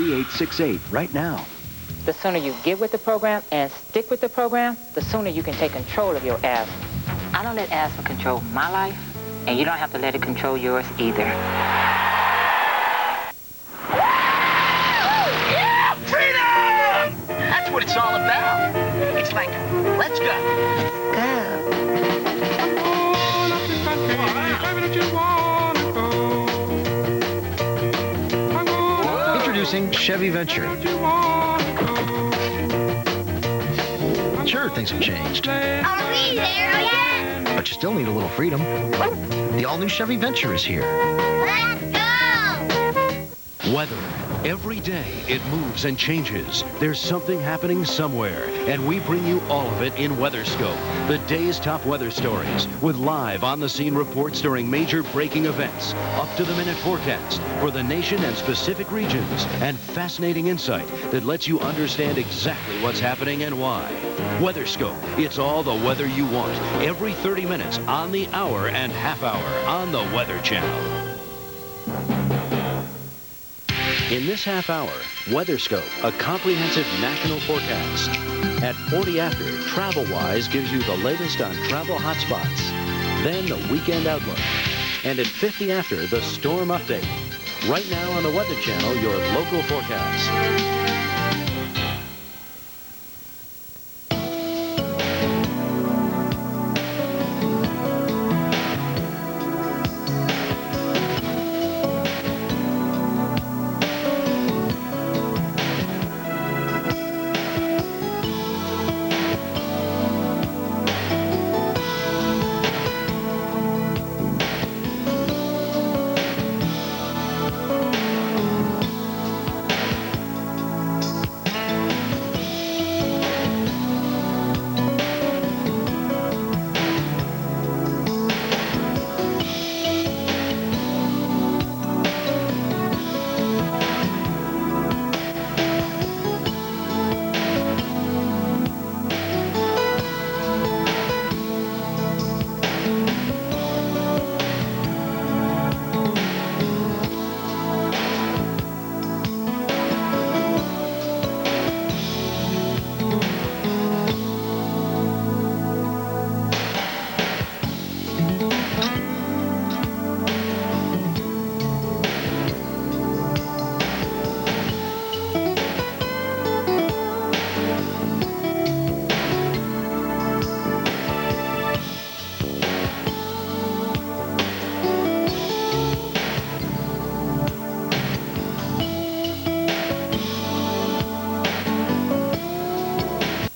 3868 right now. The sooner you get with the program and stick with the program, the sooner you can take control of your asthma. I don't let asthma control my life, and you don't have to let it control yours either. Yeah, freedom! That's what it's all about. It's like, let's go. Introducing Chevy Venture. Sure, things have changed. Are we there yet? But you still need a little freedom. The all-new Chevy Venture is here. Let's go! Weather. Every day it moves and changes. There's something happening somewhere, and we bring you all of it in WeatherScope, the day's top weather stories, with live on-the-scene reports during major breaking events, up-to-the-minute forecast for the nation and specific regions, and fascinating insight that lets you understand exactly what's happening and why. WeatherScope, it's all the weather you want, every 30 minutes on the hour and half hour on the Weather Channel. In this half hour, WeatherScope, a comprehensive national forecast. At 40 after, TravelWise gives you the latest on travel hotspots. Then the weekend outlook. And at 50 after, the storm update. Right now on the Weather Channel, your local forecast.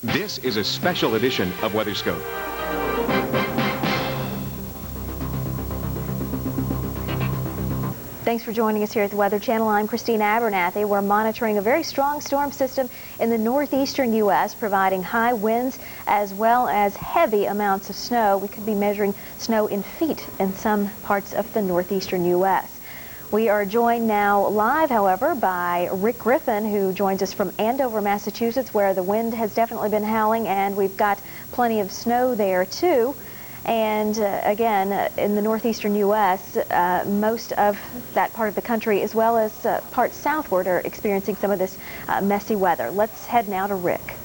This is a special edition of WeatherScope. Thanks for joining us here at the Weather Channel. I'm Christine Abernathy. We're monitoring a very strong storm system in the northeastern U.S., providing high winds as well as heavy amounts of snow. We could be measuring snow in feet in some parts of the northeastern U.S. We are joined now live, however, by Rick Griffin, who joins us from Andover, Massachusetts, where the wind has definitely been howling, and we've got plenty of snow there, too. And again, in the northeastern U.S., most of that part of the country, as well as parts southward, are experiencing some of this messy weather. Let's head now to Rick.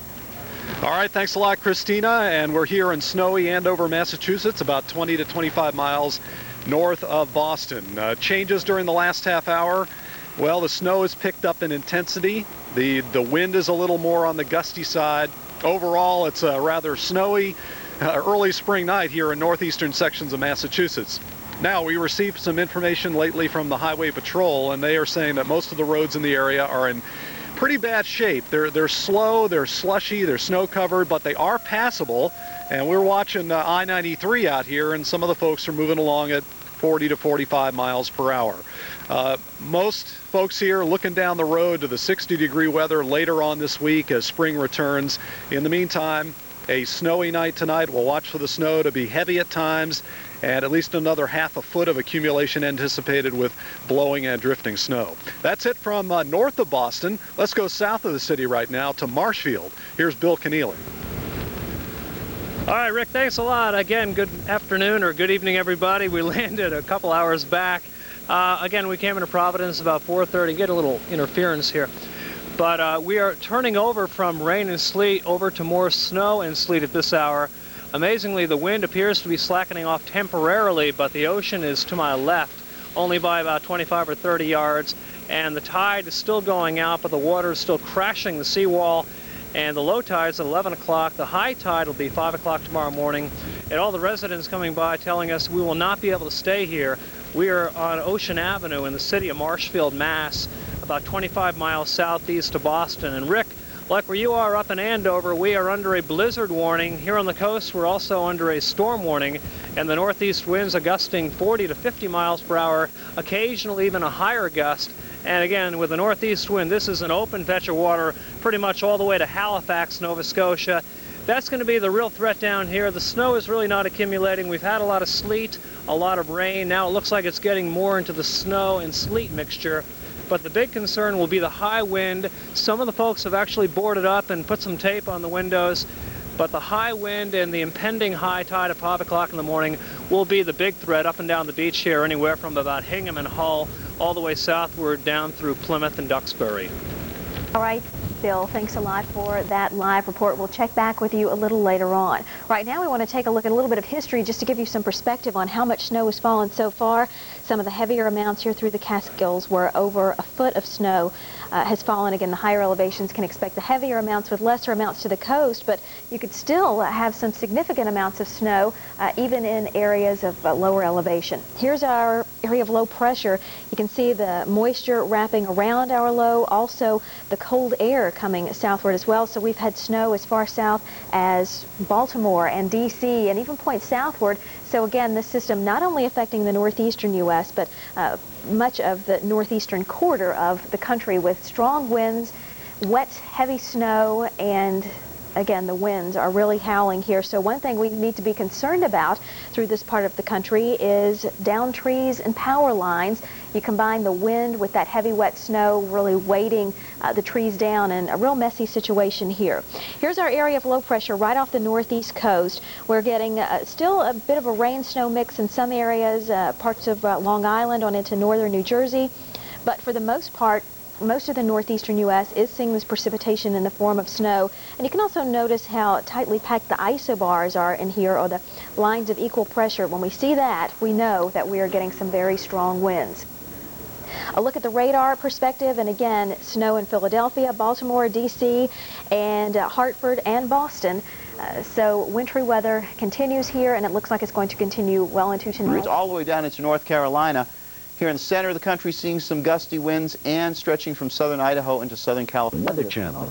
All right, thanks a lot, Christina. And we're here in snowy Andover, Massachusetts, about 20 to 25 miles north of Boston. Changes during the last half hour. Well, the snow has picked up in intensity. The wind is a little more on the gusty side. Overall, it's a rather snowy early spring night here in northeastern sections of Massachusetts. Now, we received some information lately from the Highway Patrol, and they are saying that most of the roads in the area are in pretty bad shape. They're slow, they're slushy, they're snow covered, but they are passable. And we're watching I-93 out here, and some of the folks are moving along at 40 to 45 miles per hour. Most folks here looking down the road to the 60-degree weather later on this week as spring returns. In the meantime, a snowy night tonight. We'll watch for the snow to be heavy at times, and at least another half a foot of accumulation anticipated with blowing and drifting snow. That's it from north of Boston. Let's go south of the city right now to Marshfield. Here's Bill Keneally. All right, Rick, thanks a lot. Again, good afternoon or good evening, everybody. We landed a couple hours back Again, we came into Providence about 4:30. Get a little interference here. But we are turning over from rain and sleet over to more snow and sleet at this hour. Amazingly, the wind appears to be slackening off temporarily, but the ocean is to my left, only by about 25 or 30 yards. And the tide is still going out, but the water is still crashing the seawall. And the low tide's at 11 o'clock. The high tide will be 5 o'clock tomorrow morning. And all the residents coming by telling us we will not be able to stay here. We are on Ocean Avenue in the city of Marshfield, Mass, about 25 miles southeast of Boston. And Rick, like where you are up in Andover, we are under a blizzard warning. Here on the coast, we're also under a storm warning, and the northeast winds are gusting 40 to 50 miles per hour, occasionally even a higher gust. And again, with the northeast wind, this is an open fetch of water pretty much all the way to Halifax, Nova Scotia. That's going to be the real threat down here. The snow is really not accumulating. We've had a lot of sleet, a lot of rain. Now it looks like it's getting more into the snow and sleet mixture. But the big concern will be the high wind. Some of the folks have actually boarded up and put some tape on the windows. But the high wind and the impending high tide at 5 o'clock in the morning will be the big threat up and down the beach here, anywhere from about Hingham and Hull all the way southward down through Plymouth and Duxbury. All right, Bill, thanks a lot for that live report. We'll check back with you a little later on. Right now we want to take a look at a little bit of history just to give you some perspective on how much snow has fallen so far. Some of the heavier amounts here through the Catskills where over a foot of snow has fallen. Again, the higher elevations can expect the heavier amounts with lesser amounts to the coast, but you could still have some significant amounts of snow even in areas of lower elevation. Here's our area of low pressure. You can see the moisture wrapping around our low, also the cold air coming southward as well. So we've had snow as far south as Baltimore and D.C. and even points southward. So again, this system not only affecting the northeastern U.S., but much of the northeastern quarter of the country with strong winds, wet, heavy snow, and again, the winds are really howling here. So one thing we need to be concerned about through this part of the country is down trees and power lines. You combine the wind with that heavy wet snow really weighting the trees down, and a real messy situation here. Here's our area of low pressure right off the northeast coast. We're getting still a bit of a rain-snow mix in some areas, parts of Long Island on into northern New Jersey. But for the most part, most of the northeastern U.S. is seeing this precipitation in the form of snow. And you can also notice how tightly packed the isobars are in here, or the lines of equal pressure. When we see that, we know that we are getting some very strong winds. A look at the radar perspective, and again, snow in Philadelphia, Baltimore, D.C., and Hartford and Boston. So wintry weather continues here, and it looks like it's going to continue well into tonight. It's all the way down into North Carolina. Here in the center of the country, seeing some gusty winds and stretching from southern Idaho into southern California. Weather Channel.